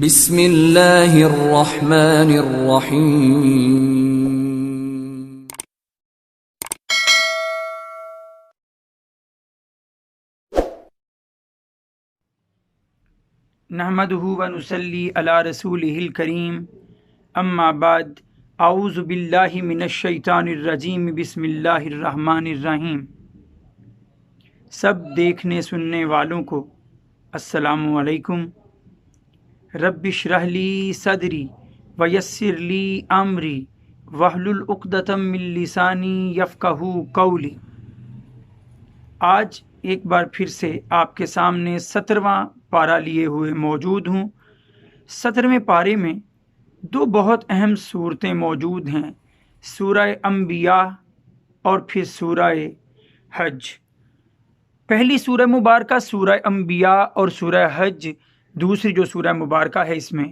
بسم اللہ الرحمن الرحیم نحمدہ ونصلی علی رسولہ الکریم اما بعد اعوذ باللہ من الشیطان الرجیم بسم اللہ الرحمن الرحیم۔ سب دیکھنے سننے والوں کو السلام علیکم۔ رب اشرح لی صدری ویسر لی امری واحلل عقدۃ من لسانی یفقہوا قولی۔ آج ایک بار پھر سے آپ کے سامنے 17واں پارہ لیے ہوئے موجود ہوں۔ 17ویں پارے میں دو بہت اہم صورتیں موجود ہیں، سورہ انبیاء اور پھر سورہ حج۔ پہلی سورہ مبارکہ سورہ انبیاء اور سورہ حج، دوسری جو سورہ مبارکہ ہے، اس میں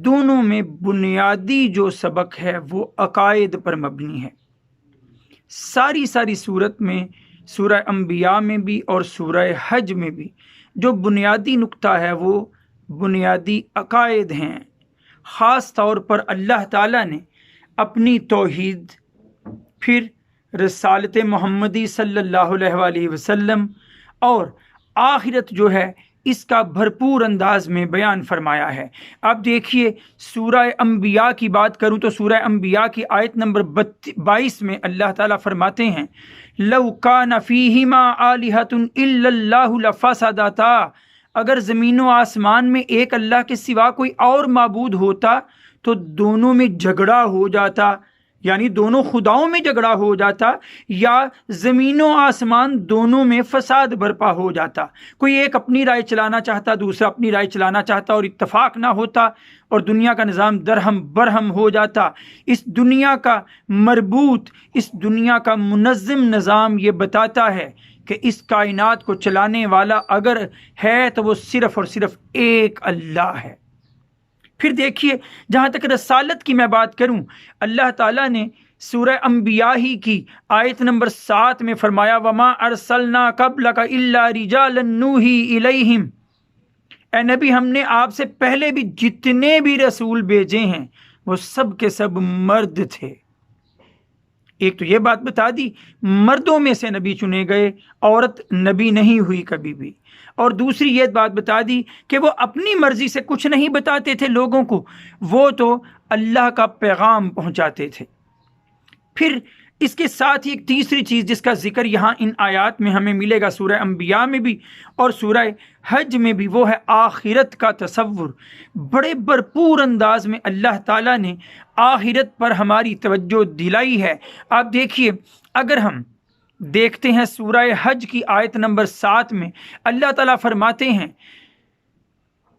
دونوں میں بنیادی جو سبق ہے وہ عقائد پر مبنی ہے۔ ساری صورت میں سورہ انبیاء میں بھی اور سورہ حج میں بھی جو بنیادی نقطہ ہے وہ بنیادی عقائد ہیں۔ خاص طور پر اللہ تعالیٰ نے اپنی توحید، پھر رسالت محمدی صلی اللہ علیہ وآلہ وسلم اور آخرت جو ہے اس کا بھرپور انداز میں بیان فرمایا ہے۔ اب دیکھیے، سورہ انبیاء کی بات کروں تو سورہ انبیاء کی آیت نمبر 22 میں اللہ تعالیٰ فرماتے ہیں لَوْ كَانَ فِيهِمَا آلِهَةٌ إِلَّا اللَّهُ لَفَسَدَتَا، اگر زمین و آسمان میں ایک اللہ کے سوا کوئی اور معبود ہوتا تو دونوں میں جھگڑا ہو جاتا، یعنی دونوں خداؤں میں جھگڑا ہو جاتا، یا زمین و آسمان دونوں میں فساد برپا ہو جاتا۔ کوئی ایک اپنی رائے چلانا چاہتا، دوسرا اپنی رائے چلانا چاہتا اور اتفاق نہ ہوتا اور دنیا کا نظام درہم برہم ہو جاتا۔ اس دنیا کا مربوط، اس دنیا کا منظم نظام یہ بتاتا ہے کہ اس کائنات کو چلانے والا اگر ہے تو وہ صرف اور صرف ایک اللہ ہے۔ پھر دیکھیے، جہاں تک رسالت کی میں بات کروں، اللہ تعالیٰ نے سورہ انبیاء ہی کی آیت نمبر 7 میں فرمایا وَمَا أَرْسَلْنَا قَبْلَكَ إِلَّا رِجَالًا نُوحِي إِلَيْهِمْ، اے نبی ہم نے آپ سے پہلے بھی جتنے بھی رسول بھیجے ہیں وہ سب کے سب مرد تھے۔ ایک تو یہ بات بتا دی، مردوں میں سے نبی چنے گئے، عورت نبی نہیں ہوئی کبھی بھی۔ اور دوسری یہ بات بتا دی کہ وہ اپنی مرضی سے کچھ نہیں بتاتے تھے لوگوں کو، وہ تو اللہ کا پیغام پہنچاتے تھے۔ پھر اس کے ساتھ ہی ایک تیسری چیز جس کا ذکر یہاں ان آیات میں ہمیں ملے گا، سورہ انبیاء میں بھی اور سورہ حج میں بھی، وہ ہے آخرت کا تصور۔ بڑے بھرپور انداز میں اللہ تعالیٰ نے آخرت پر ہماری توجہ دلائی ہے۔ آپ دیکھیے، اگر ہم دیکھتے ہیں سورہ حج کی آیت نمبر 7 میں اللہ تعالیٰ فرماتے ہیں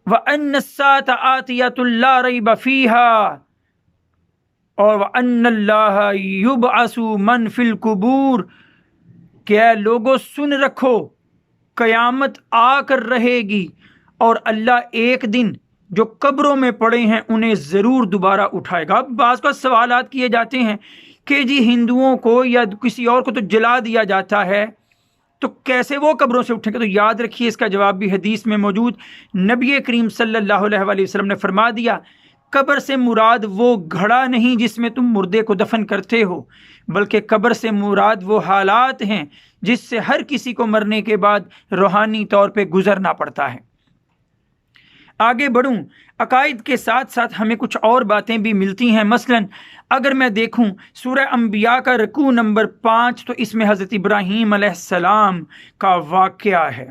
وَأَنَّ السَّاعَةَ آتِيَةٌ لَا رَيْبَ فِيهَا اور وَأَنَّ اللَّهَ يُبْعَثُ مَنْ فِي الْقُبُورِ، کہ اے لوگو سن رکھو، قیامت آ کر رہے گی اور اللہ ایک دن جو قبروں میں پڑے ہیں انہیں ضرور دوبارہ اٹھائے گا۔ بعض کا سوالات کیے جاتے ہیں کہ جی ہندوؤں کو یا کسی اور کو تو جلا دیا جاتا ہے، تو کیسے وہ قبروں سے اٹھیں گے؟ تو یاد رکھیے، اس کا جواب بھی حدیث میں موجود۔ نبی کریم صلی اللہ علیہ وآلہ وسلم نے فرما دیا قبر سے مراد وہ گھڑا نہیں جس میں تم مردے کو دفن کرتے ہو، بلکہ قبر سے مراد وہ حالات ہیں جس سے ہر کسی کو مرنے کے بعد روحانی طور پہ گزرنا پڑتا ہے۔ آگے بڑھوں، عقائد کے ساتھ ساتھ ہمیں کچھ اور باتیں بھی ملتی ہیں۔ مثلا اگر میں دیکھوں سورہ انبیاء کا رکوع نمبر 5 تو اس میں حضرت ابراہیم علیہ السلام کا واقعہ ہے۔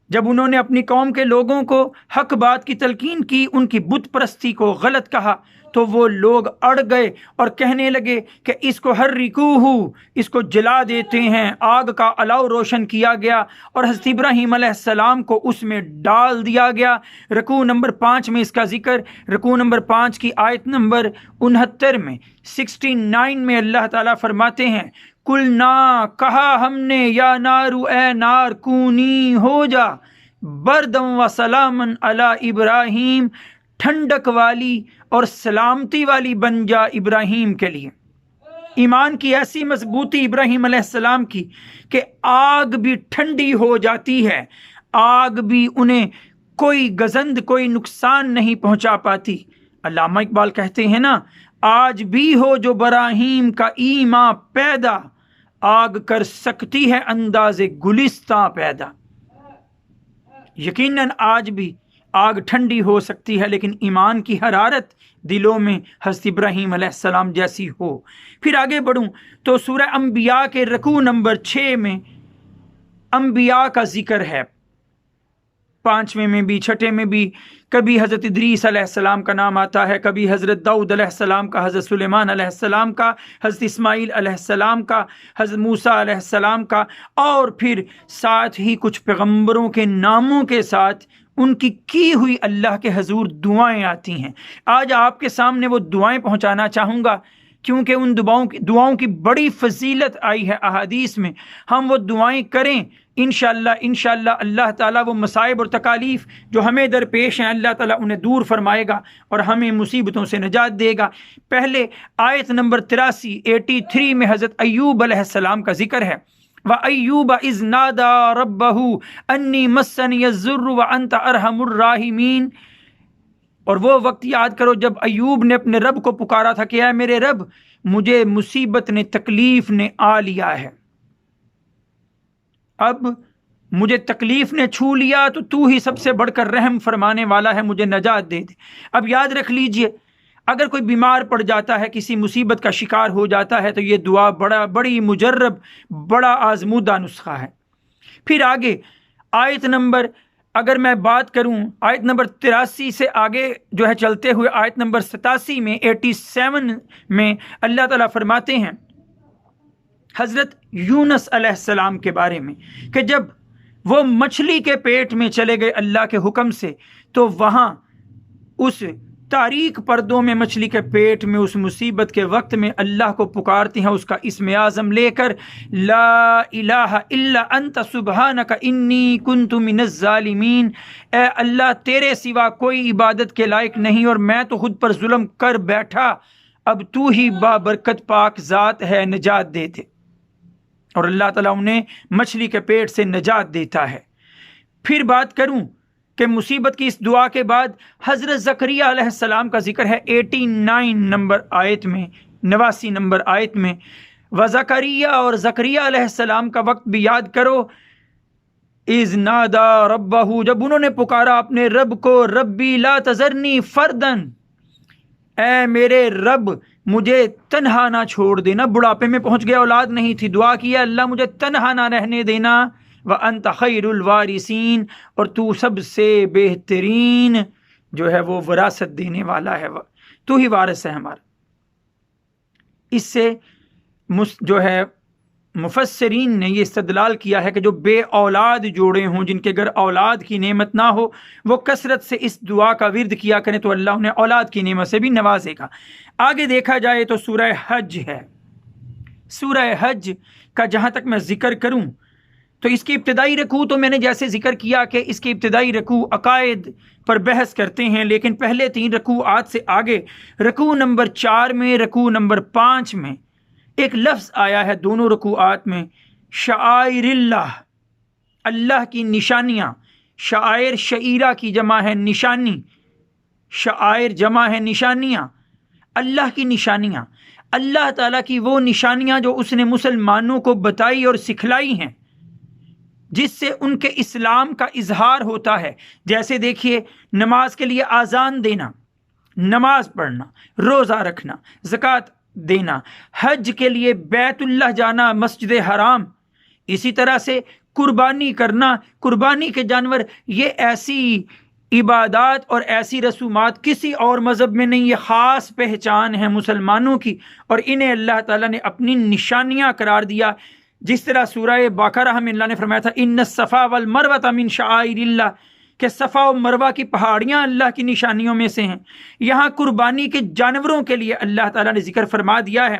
جب انہوں نے اپنی قوم کے لوگوں کو حق بات کی تلقین کی، ان کی بت پرستی کو غلط کہا، تو وہ لوگ اڑ گئے اور کہنے لگے کہ اس کو حرقوہ، اس کو جلا دیتے ہیں۔ آگ کا الاؤ روشن کیا گیا اور حضرت ابراہیم علیہ السلام کو اس میں ڈال دیا گیا۔ رکوع نمبر 5 میں اس کا ذکر، رکوع نمبر 5 کی آیت نمبر 69 میں 69 میں اللہ تعالیٰ فرماتے ہیں قلنا، کہا ہم نے، یا نارو، اے نار، کونی، ہو جا، بردم و سلامن علی ابراہیم، ٹھنڈک والی اور سلامتی والی بن جا ابراہیم کے لیے۔ ایمان کی ایسی مضبوطی ابراہیم علیہ السلام کی کہ آگ بھی ٹھنڈی ہو جاتی ہے، آگ بھی انہیں کوئی گزند کوئی نقصان نہیں پہنچا پاتی۔ علامہ اقبال کہتے ہیں نا، آج بھی ہو جو براہیم کا ایماں پیدا، آگ کر سکتی ہے انداز گلستاں پیدا۔ یقیناً آج بھی آگ ٹھنڈی ہو سکتی ہے، لیکن ایمان کی حرارت دلوں میں حضرت ابراہیم علیہ السلام جیسی ہو۔ پھر آگے بڑھوں تو سورہ انبیاء کے رکوع نمبر 6 میں انبیاء کا ذکر ہے، 5ویں میں بھی 6 میں بھی۔ کبھی حضرت ادریس علیہ السلام کا نام آتا ہے، کبھی حضرت داؤد علیہ السلام کا، حضرت سلیمان علیہ السلام کا، حضرت اسماعیل علیہ السلام کا، حضرت موسیٰ علیہ السلام کا، اور پھر ساتھ ہی کچھ پیغمبروں کے ناموں کے ساتھ ان کی ہوئی اللہ کے حضور دعائیں آتی ہیں۔ آج آپ کے سامنے وہ دعائیں پہنچانا چاہوں گا، کیونکہ ان دعاؤں کی بڑی فضیلت آئی ہے احادیث میں۔ ہم وہ دعائیں کریں، انشاءاللہ اللہ تعالیٰ وہ مصائب اور تکالیف جو ہمیں درپیش ہیں اللہ تعالیٰ انہیں دور فرمائے گا اور ہمیں مصیبتوں سے نجات دے گا۔ پہلے آیت نمبر 83 میں حضرت ایوب علیہ السلام کا ذکر ہے، وَأَيُّوبَ إِذْ نَادَى رَبَّهُ أَنِّي مَسَّنِيَ الضُّرُّ وَأَنْتَ أَرْحَمُ الرَّاحِمِينَ۔ اور وہ وقت یاد کرو جب ایوب نے اپنے رب کو پکارا تھا کہ اے میرے رب، مجھے مصیبت نے تکلیف نے آ لیا ہے، اب مجھے تکلیف نے چھو لیا تو ہی سب سے بڑھ کر رحم فرمانے والا ہے، مجھے نجات دے دے۔ اب یاد رکھ لیجئے، اگر کوئی بیمار پڑ جاتا ہے، کسی مصیبت کا شکار ہو جاتا ہے، تو یہ دعا بڑی مجرب، بڑا آزمودہ نسخہ ہے۔ پھر آگے آیت نمبر، اگر میں بات کروں آیت نمبر 83 سے آگے جو ہے چلتے ہوئے آیت نمبر 87 میں 87 میں اللہ تعالیٰ فرماتے ہیں حضرت یونس علیہ السلام کے بارے میں کہ جب وہ مچھلی کے پیٹ میں چلے گئے اللہ کے حکم سے، تو وہاں اس تاریک پردوں میں مچھلی کے پیٹ میں اس مصیبت کے وقت میں اللہ کو پکارتے ہیں اس کا اسم اعظم لے کر، لا الہ الا انت سبحانک انی کنت من الظالمین۔ اے اللہ، تیرے سوا کوئی عبادت کے لائق نہیں اور میں تو خود پر ظلم کر بیٹھا، اب تو ہی بابرکت پاک ذات ہے، نجات دے دے۔ اور اللہ تعالیٰ انہیں مچھلی کے پیٹ سے نجات دیتا ہے۔ پھر بات کروں کہ مصیبت کی اس دعا کے بعد حضرت زکریا علیہ السلام کا ذکر ہے 89 نمبر آیت میں، 89 نمبر آیت میں، وزکریا، اور زکریا علیہ السلام کا وقت بھی یاد کرو، اذ نادا ربہ، جب انہوں نے پکارا اپنے رب کو، ربی لا تذرنی فردن، اے میرے رب مجھے تنہا نہ چھوڑ دینا۔ بڑھاپے میں پہنچ گیا، اولاد نہیں تھی، دعا کیا اللہ مجھے تنہا نہ رہنے دینا، وَأَنْتَ خَيْرُ الْوَارِثِينَ، اور تو سب سے بہترین جو ہے وہ وراثت دینے والا ہے، تو ہی وارث ہے ہمارا۔ اس سے جو ہے مفسرین نے یہ استدلال کیا ہے کہ جو بے اولاد جوڑے ہوں، جن کے گھر اولاد کی نعمت نہ ہو، وہ کثرت سے اس دعا کا ورد کیا کریں تو اللہ انہیں اولاد کی نعمت سے بھی نوازے گا۔ آگے دیکھا جائے تو سورہ حج ہے۔ سورہ حج کا جہاں تک میں ذکر کروں تو اس کی ابتدائی رکوع تو میں نے جیسے ذکر کیا کہ اس کی ابتدائی رکوع عقائد پر بحث کرتے ہیں، لیکن پہلے 3 رکوعات سے آگے رکوع نمبر 4 میں، رکوع نمبر 5 میں ایک لفظ آیا ہے دونوں رکوعات میں، شعائر اللہ، اللہ کی نشانیاں۔ شعائر شعیرہ کی جمع ہے نشانی، شعائر جمع ہے نشانیاں، اللہ کی نشانیاں، اللہ تعالیٰ کی وہ نشانیاں جو اس نے مسلمانوں کو بتائی اور سکھلائی ہیں، جس سے ان کے اسلام کا اظہار ہوتا ہے۔ جیسے دیکھیے، نماز کے لیے آذان دینا، نماز پڑھنا، روزہ رکھنا، زکوٰۃ دینا، حج کے لیے بیت اللہ جانا، مسجد حرام، اسی طرح سے قربانی کرنا، قربانی کے جانور، یہ ایسی عبادات اور ایسی رسومات کسی اور مذہب میں نہیں، یہ خاص پہچان ہے مسلمانوں کی، اور انہیں اللہ تعالیٰ نے اپنی نشانیاں قرار دیا۔ جس طرح سورہ بقرہ میں اللہ نے فرمایا تھا ان الصفا والمروہ من شعائر اللہ، کہ صفا و مروہ کی پہاڑیاں اللہ کی نشانیوں میں سے ہیں۔ یہاں قربانی کے جانوروں کے لیے اللہ تعالیٰ نے ذکر فرما دیا ہے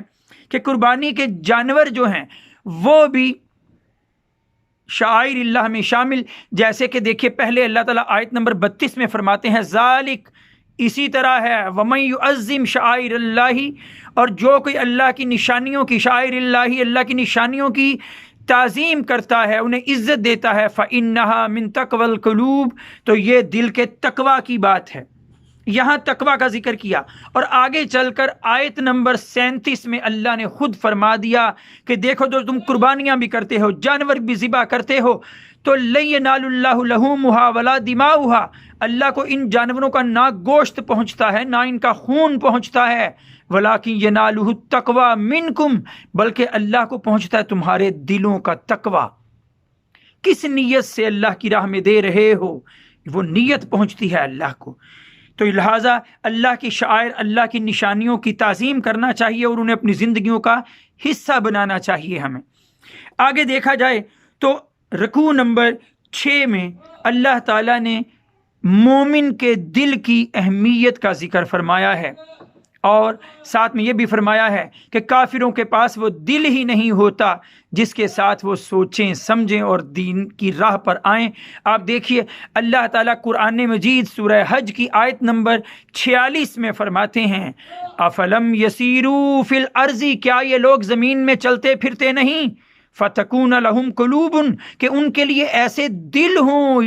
کہ قربانی کے جانور جو ہیں وہ بھی شعائر اللہ میں شامل، جیسے کہ دیکھیے پہلے اللہ تعالیٰ آیت نمبر 32 میں فرماتے ہیں ذالک، اسی طرح ہے وَمَن يُعَظِّمْ شَعَائِرَ اللَّهِ، اور جو کوئی اللہ کی نشانیوں کی، شعائر اللہ، اللہ کی نشانیوں کی تعظیم کرتا ہے، انہیں عزت دیتا ہے، فَإِنَّهَا مِن تَقْوَى الْقُلُوبِ، تو یہ دل کے تقوی کی بات ہے۔ یہاں تقوی کا ذکر کیا، اور آگے چل کر آیت نمبر 37 میں اللہ نے خود فرما دیا کہ دیکھو جو تم قربانیاں بھی کرتے ہو، جانور بھی ذبح کرتے ہو، تو لَن يَنَالَ اللَّهُ لُحُومُهَا وَلَا دِمَاؤُهَا، اللہ کو ان جانوروں کا نہ گوشت پہنچتا ہے نہ ان کا خون پہنچتا ہے، وَلَٰكِن يَنَالُهُ التَّقْوَىٰ مِنْكُمْ، بلکہ اللہ کو پہنچتا ہے تمہارے دلوں کا تقوی۔ کس نیت سے اللہ کی راہ میں دے رہے ہو، وہ نیت پہنچتی ہے اللہ کو۔ تو لہٰذا اللہ کی شعائر، اللہ کی نشانیوں کی تعظیم کرنا چاہیے اور انہیں اپنی زندگیوں کا حصہ بنانا چاہیے ہمیں۔ آگے دیکھا جائے تو رکوع نمبر 6 میں اللہ تعالیٰ نے مومن کے دل کی اہمیت کا ذکر فرمایا ہے، اور ساتھ میں یہ بھی فرمایا ہے کہ کافروں کے پاس وہ دل ہی نہیں ہوتا جس کے ساتھ وہ سوچیں سمجھیں اور دین کی راہ پر آئیں۔ آپ دیکھیے اللہ تعالیٰ قرآن مجید سورہ حج کی آیت نمبر 46 میں فرماتے ہیں، افلم یسیروا فی الارض، کیا یہ لوگ زمین میں چلتے پھرتے نہیں، فتکون لہم قلوب، کہ ان کے لیے ایسے دل ہوں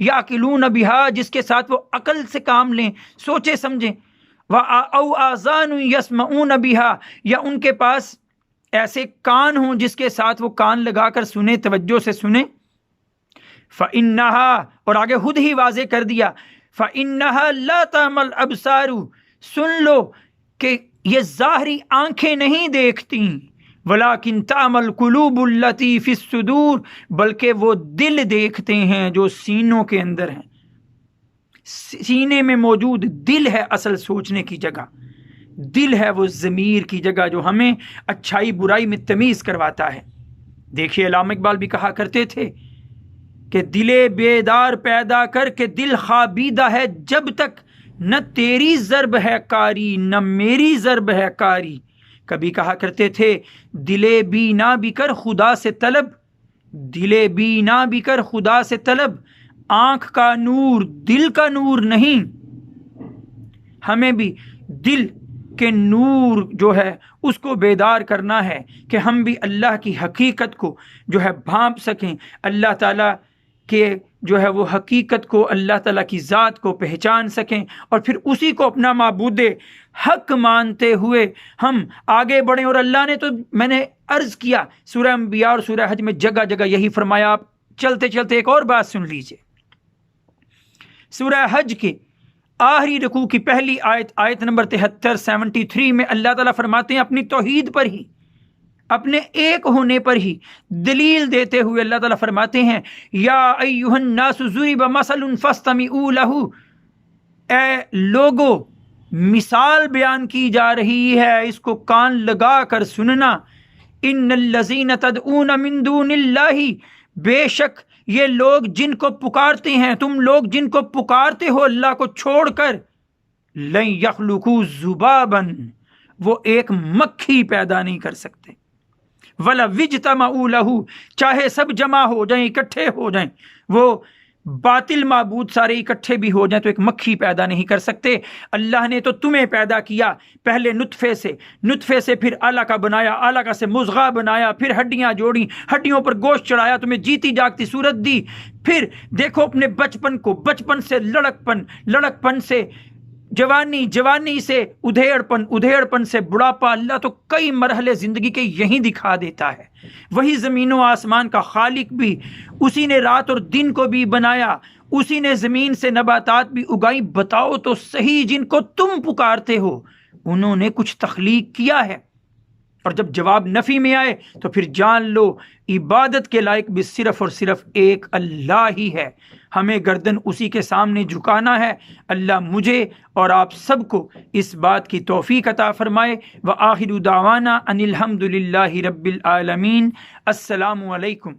یاقلون بہا، جس کے ساتھ وہ عقل سے کام لیں، سوچے سمجھیں، او آذان یسمعون بہا، یا ان کے پاس ایسے کان ہوں جس کے ساتھ وہ کان لگا کر سنیں، توجہ سے سنیں۔ فإنها، اور آگے خود ہی واضح کر دیا، فإنها لا تعمل الابصار، سن لو کہ یہ ظاہری آنکھیں نہیں دیکھتی، ولیکن تعمل القلوب التی فی الصدور، بلکہ وہ دل دیکھتے ہیں جو سینوں کے اندر ہیں۔ سینے میں موجود دل ہے اصل سوچنے کی جگہ، دل ہے وہ ضمیر کی جگہ جو ہمیں اچھائی برائی میں تمیز کرواتا ہے۔ دیکھیے علامہ اقبال بھی کہا کرتے تھے کہ دل بیدار پیدا کر کے دل خوابیدہ ہے جب تک، نہ تیری ضرب ہے کاری نہ میری ضرب ہے کاری۔ کبھی کہا کرتے تھے دل بینا بھی کر خدا سے طلب، دل بینا بھی کر خدا سے طلب، آنکھ کا نور دل کا نور نہیں۔ ہمیں بھی دل کے نور جو ہے اس کو بیدار کرنا ہے کہ ہم بھی اللہ کی حقیقت کو جو ہے بھانپ سکیں، اللہ تعالیٰ کے جو ہے وہ حقیقت کو، اللہ تعالیٰ کی ذات کو پہچان سکیں، اور پھر اسی کو اپنا معبود حق مانتے ہوئے ہم آگے بڑھیں۔ اور اللہ نے تو میں نے عرض کیا سورہ انبیاء اور سورہ حج میں جگہ جگہ یہی فرمایا۔ آپ چلتے چلتے ایک اور بات سن لیجئے، سورہ حج کے آخری رکوع کی پہلی آیت نمبر 73 میں اللہ تعالیٰ فرماتے ہیں اپنی توحید پر ہی، اپنے ایک ہونے پر ہی دلیل دیتے ہوئے اللہ تعالیٰ فرماتے ہیں یا ایھا الناس ضرب مثل فاستمعوا لہ، اے لوگو مثال بیان کی جا رہی ہے، اس کو کان لگا کر سننا، ان الذین تدعون من دون اللہ، بے شک یہ لوگ جن کو پکارتے ہیں، تم لوگ جن کو پکارتے ہو اللہ کو چھوڑ کر، لن یخلقوا ذبابا، وہ ایک مکھی پیدا نہیں کر سکتے، وَلَوِ اجْتَمَعُوا لَهُ، چاہے سب جمع ہو جائیں اکٹھے ہو جائیں، وہ باطل معبود سارے اکٹھے بھی ہو جائیں تو ایک مکھی پیدا نہیں کر سکتے۔ اللہ نے تو تمہیں پیدا کیا پہلے نطفے سے پھر علقہ بنایا، علقہ سے مضغہ بنایا، پھر ہڈیاں جوڑی، ہڈیوں پر گوشت چڑھایا، تمہیں جیتی جاگتی صورت دی، پھر دیکھو اپنے بچپن کو، بچپن سے لڑکپن سے جوانی سے ادھیڑپن سے بڑھاپا، اللہ تو کئی مرحلے زندگی کے یہی دکھا دیتا ہے۔ وہی زمین و آسمان کا خالق بھی، اسی نے رات اور دن کو بھی بنایا، اسی نے زمین سے نباتات بھی اگائی۔ بتاؤ تو صحیح جن کو تم پکارتے ہو انہوں نے کچھ تخلیق کیا ہے؟ اور جب جواب نفی میں آئے تو پھر جان لو عبادت کے لائق بھی صرف اور صرف ایک اللہ ہی ہے، ہمیں گردن اسی کے سامنے جھکانا ہے۔ اللہ مجھے اور آپ سب کو اس بات کی توفیق عطا فرمائے۔ وآخر دعوانا ان الحمد للہ رب العالمین۔ السلام علیکم۔